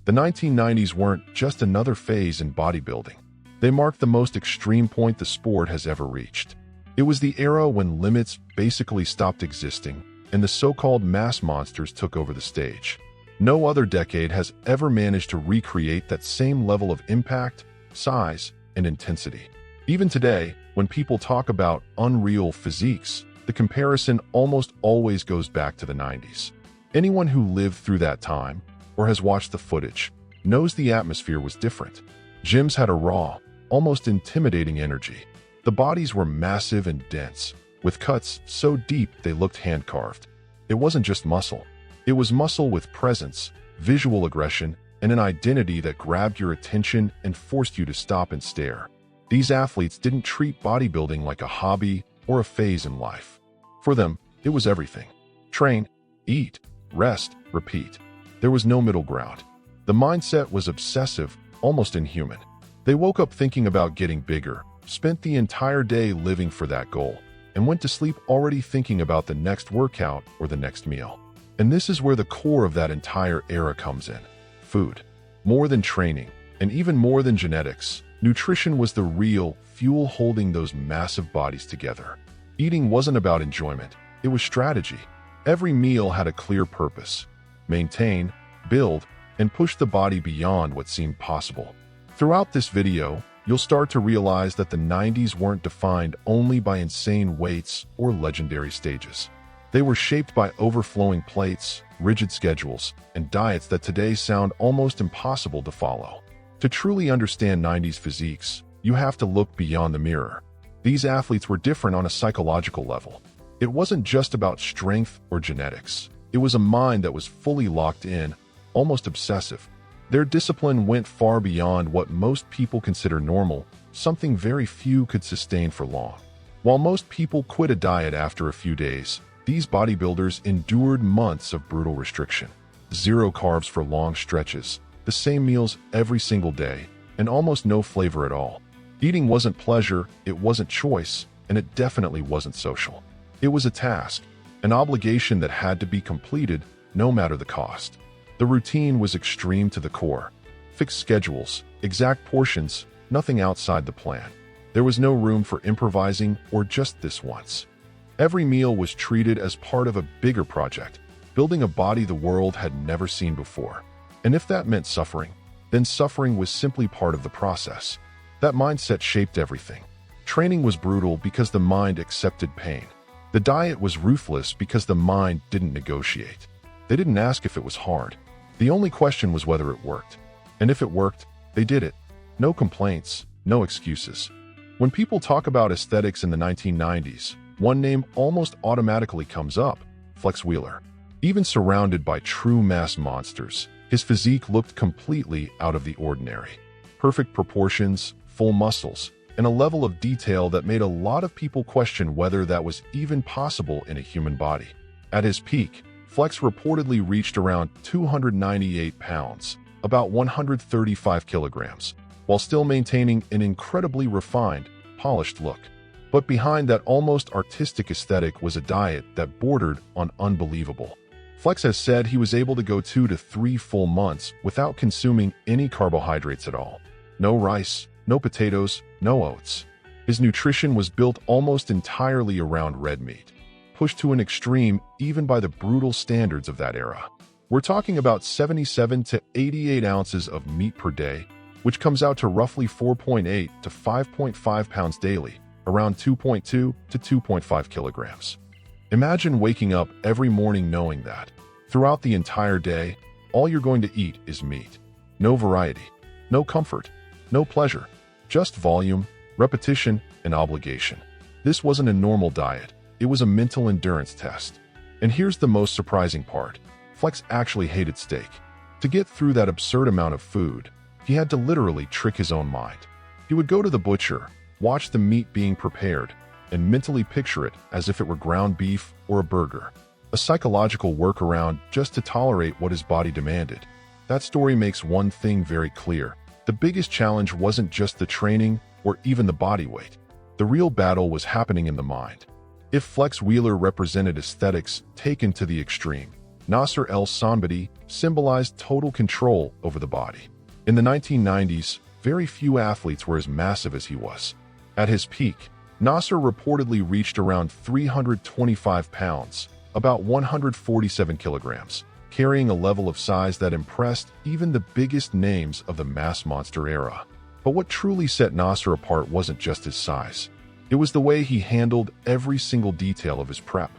The 1990s weren't just another phase in bodybuilding. They marked the most extreme point the sport has ever reached. It was the era when limits basically stopped existing and the so-called mass monsters took over the stage. No other decade has ever managed to recreate that same level of impact, size, and intensity. Even today, when people talk about unreal physiques, the comparison almost always goes back to the 90s. Anyone who lived through that time, or has watched the footage, knows the atmosphere was different. Gyms had a raw, almost intimidating energy. The bodies were massive and dense, with cuts so deep they looked hand-carved. It wasn't just muscle. It was muscle with presence, visual aggression, and an identity that grabbed your attention and forced you to stop and stare. These athletes didn't treat bodybuilding like a hobby or a phase in life. For them, it was everything. Train, eat, rest, repeat. There was no middle ground. The mindset was obsessive, almost inhuman. They woke up thinking about getting bigger, spent the entire day living for that goal, and went to sleep already thinking about the next workout or the next meal. And this is where the core of that entire era comes in. Food. More than training, and even more than genetics, nutrition was the real fuel holding those massive bodies together. Eating wasn't about enjoyment, it was strategy. Every meal had a clear purpose: maintain, build, and push the body beyond what seemed possible. Throughout this video, you'll start to realize that the 90s weren't defined only by insane weights or legendary stages. They were shaped by overflowing plates, rigid schedules, and diets that today sound almost impossible to follow. To truly understand 90s physiques, you have to look beyond the mirror. These athletes were different on a psychological level. It wasn't just about strength or genetics. It was a mind that was fully locked in, almost obsessive. Their discipline went far beyond what most people consider normal, something very few could sustain for long. While most people quit a diet after a few days, these bodybuilders endured months of brutal restriction. 0 carbs for long stretches, the same meals every single day, and almost no flavor at all. Eating wasn't pleasure, it wasn't choice, and it definitely wasn't social. It was a task, an obligation that had to be completed no matter the cost. The routine was extreme to the core. Fixed schedules, exact portions, nothing outside the plan. There was no room for improvising or just this once. Every meal was treated as part of a bigger project, building a body the world had never seen before. And if that meant suffering, then suffering was simply part of the process. That mindset shaped everything. Training was brutal because the mind accepted pain. The diet was ruthless because the mind didn't negotiate. They didn't ask if it was hard. The only question was whether it worked. And if it worked, they did it. No complaints, no excuses. When people talk about aesthetics in the 1990s, one name almost automatically comes up: Flex Wheeler. Even surrounded by true mass monsters, his physique looked completely out of the ordinary. Perfect proportions, full muscles, and a level of detail that made a lot of people question whether that was even possible in a human body. At his peak, Flex reportedly reached around 298 pounds, about 135 kilograms, while still maintaining an incredibly refined, polished look. But behind that almost artistic aesthetic was a diet that bordered on unbelievable. Flex has said he was able to go 2 to 3 full months without consuming any carbohydrates at all. No rice, no potatoes, no oats. His nutrition was built almost entirely around red meat, pushed to an extreme even by the brutal standards of that era. We're talking about 77 to 88 ounces of meat per day, which comes out to roughly 4.8 to 5.5 pounds daily, around 2.2 to 2.5 kilograms. Imagine waking up every morning knowing that, throughout the entire day, all you're going to eat is meat. No variety, no comfort, no pleasure, just volume, repetition, and obligation. This wasn't a normal diet, it was a mental endurance test. And here's the most surprising part: Flex actually hated steak. To get through that absurd amount of food, he had to literally trick his own mind. He would go to the butcher, watch the meat being prepared, and mentally picture it as if it were ground beef or a burger. A psychological workaround just to tolerate what his body demanded. That story makes one thing very clear: the biggest challenge wasn't just the training or even the body weight. The real battle was happening in the mind. If Flex Wheeler represented aesthetics taken to the extreme, Nasser El Sonbaty, symbolized total control over the body. In the 1990s, very few athletes were as massive as he was. At his peak, Nasser reportedly reached around 325 pounds, about 147 kilograms, carrying a level of size that impressed even the biggest names of the mass monster era. But what truly set Nasser apart wasn't just his size. It was the way he handled every single detail of his prep.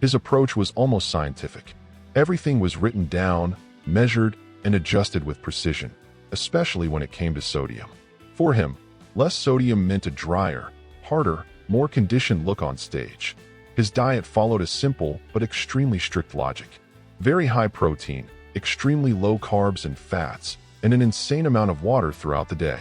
His approach was almost scientific. Everything was written down, measured, and adjusted with precision, especially when it came to sodium. For him, less sodium meant a drier, harder, more conditioned look on stage. His diet followed a simple but extremely strict logic. Very high protein, extremely low carbs and fats, and an insane amount of water throughout the day.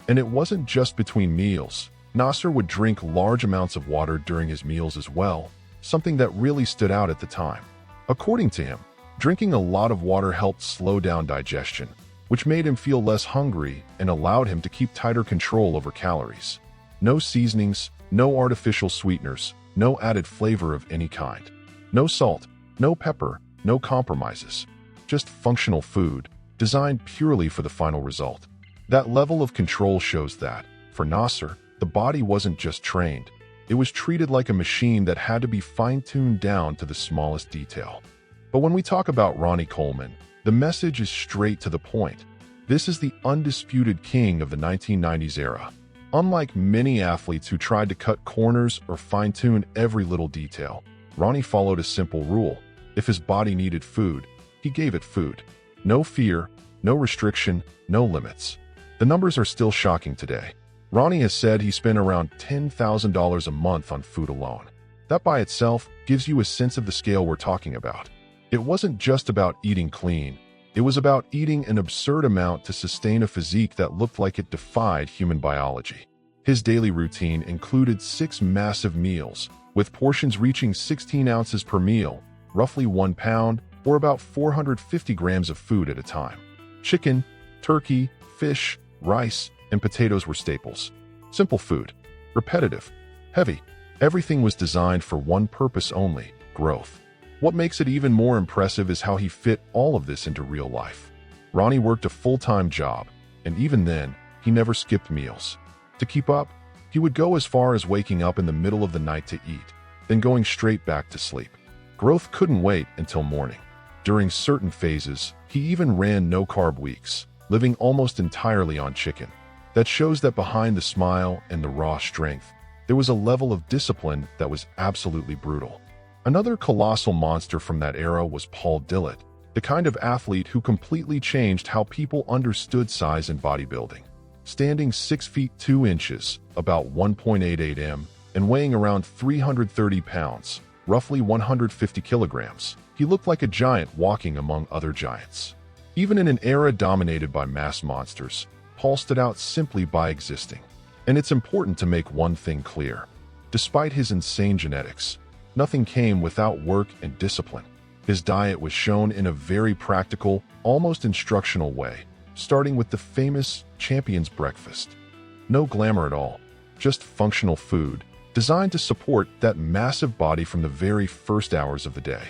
And it wasn't just between meals. Nasser would drink large amounts of water during his meals as well, something that really stood out at the time. According to him, drinking a lot of water helped slow down digestion, which made him feel less hungry and allowed him to keep tighter control over calories. No seasonings, no artificial sweeteners, no added flavor of any kind. No salt, no pepper, no compromises. Just functional food, designed purely for the final result. That level of control shows that, for Nasser, the body wasn't just trained. It was treated like a machine that had to be fine-tuned down to the smallest detail. But when we talk about Ronnie Coleman, the message is straight to the point. This is the undisputed king of the 1990s era. Unlike many athletes who tried to cut corners or fine-tune every little detail, Ronnie followed a simple rule. If his body needed food, he gave it food. No fear, no restriction, no limits. The numbers are still shocking today. Ronnie has said he spent around $10,000 a month on food alone. That by itself gives you a sense of the scale we're talking about. It wasn't just about eating clean. It was about eating an absurd amount to sustain a physique that looked like it defied human biology. His daily routine included 6 massive meals, with portions reaching 16 ounces per meal, roughly 1 pound, or about 450 grams of food at a time. Chicken, turkey, fish, rice, and potatoes were staples. Simple food. Repetitive. Heavy. Everything was designed for one purpose only: growth. What makes it even more impressive is how he fit all of this into real life. Ronnie worked a full-time job, and even then, he never skipped meals. To keep up, he would go as far as waking up in the middle of the night to eat, then going straight back to sleep. Growth couldn't wait until morning. During certain phases, he even ran no-carb weeks, living almost entirely on chicken. That shows that behind the smile and the raw strength, there was a level of discipline that was absolutely brutal. Another colossal monster from that era was Paul Dillett, the kind of athlete who completely changed how people understood size in bodybuilding. Standing 6 feet 2 inches, about 1.88 m, and weighing around 330 pounds, roughly 150 kilograms, he looked like a giant walking among other giants. Even in an era dominated by mass monsters, Paul stood out simply by existing. And it's important to make one thing clear. Despite his insane genetics, nothing came without work and discipline. His diet was shown in a very practical, almost instructional way, starting with the famous champion's breakfast. No glamour at all, just functional food, designed to support that massive body from the very first hours of the day.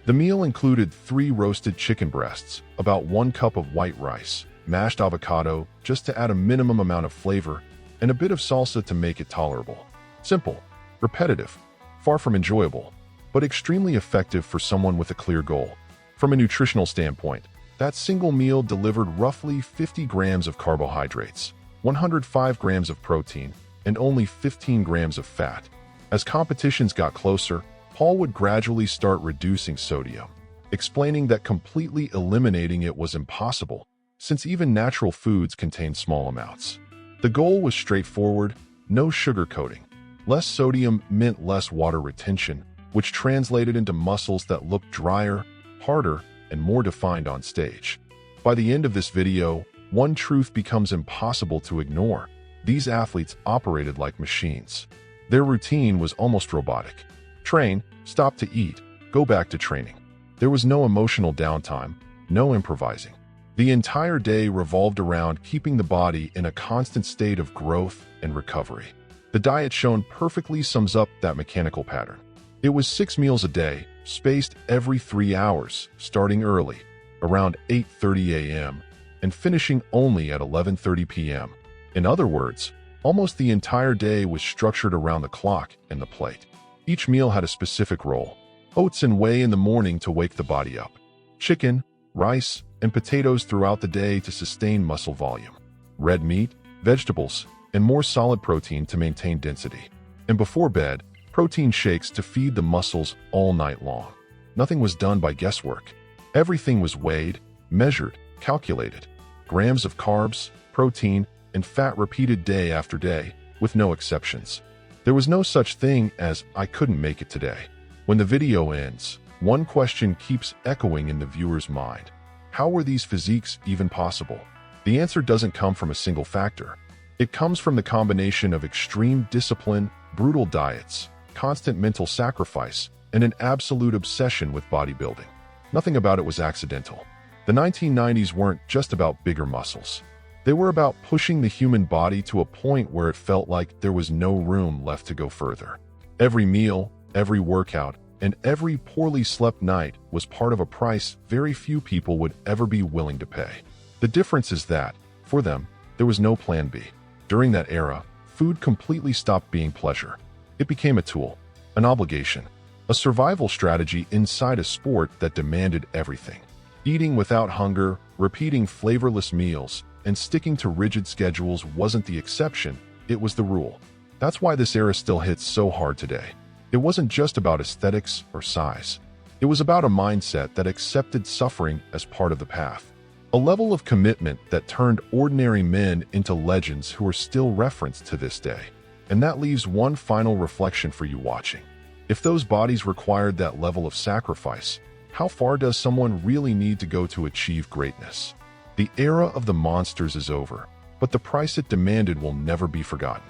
The meal included 3 roasted chicken breasts, about 1 cup of white rice, mashed avocado just to add a minimum amount of flavor, and a bit of salsa to make it tolerable. Simple, repetitive, far from enjoyable, but extremely effective for someone with a clear goal. From a nutritional standpoint, that single meal delivered roughly 50 grams of carbohydrates, 105 grams of protein, and only 15 grams of fat. As competitions got closer, Paul would gradually start reducing sodium, explaining that completely eliminating it was impossible, since even natural foods contain small amounts. The goal was straightforward: no sugarcoating. Less sodium meant less water retention, which translated into muscles that looked drier, harder, and more defined on stage. By the end of this video, one truth becomes impossible to ignore. These athletes operated like machines. Their routine was almost robotic. Train, stop to eat, go back to training. There was no emotional downtime, no improvising. The entire day revolved around keeping the body in a constant state of growth and recovery. The diet shown perfectly sums up that mechanical pattern. It was 6 meals a day, spaced every 3 hours, starting early, around 8:30 a.m., and finishing only at 11:30 p.m. In other words, almost the entire day was structured around the clock and the plate. Each meal had a specific role: oats and whey in the morning to wake the body up, chicken, rice, and potatoes throughout the day to sustain muscle volume, red meat, vegetables, and more solid protein to maintain density. And before bed, protein shakes to feed the muscles all night long. Nothing was done by guesswork. Everything was weighed, measured, calculated. Grams of carbs, protein, and fat repeated day after day, with no exceptions. There was no such thing as "I couldn't make it today." When the video ends, one question keeps echoing in the viewer's mind. How were these physiques even possible? The answer doesn't come from a single factor. It comes from the combination of extreme discipline, brutal diets, constant mental sacrifice, and an absolute obsession with bodybuilding. Nothing about it was accidental. The 1990s weren't just about bigger muscles. They were about pushing the human body to a point where it felt like there was no room left to go further. Every meal, every workout, and every poorly slept night was part of a price very few people would ever be willing to pay. The difference is that, for them, there was no plan B. During that era, food completely stopped being pleasure. It became a tool, an obligation, a survival strategy inside a sport that demanded everything. Eating without hunger, repeating flavorless meals, and sticking to rigid schedules wasn't the exception, it was the rule. That's why this era still hits so hard today. It wasn't just about aesthetics or size. It was about a mindset that accepted suffering as part of the path. A level of commitment that turned ordinary men into legends who are still referenced to this day. And that leaves one final reflection for you watching. If those bodies required that level of sacrifice, how far does someone really need to go to achieve greatness? The era of the monsters is over, but the price it demanded will never be forgotten.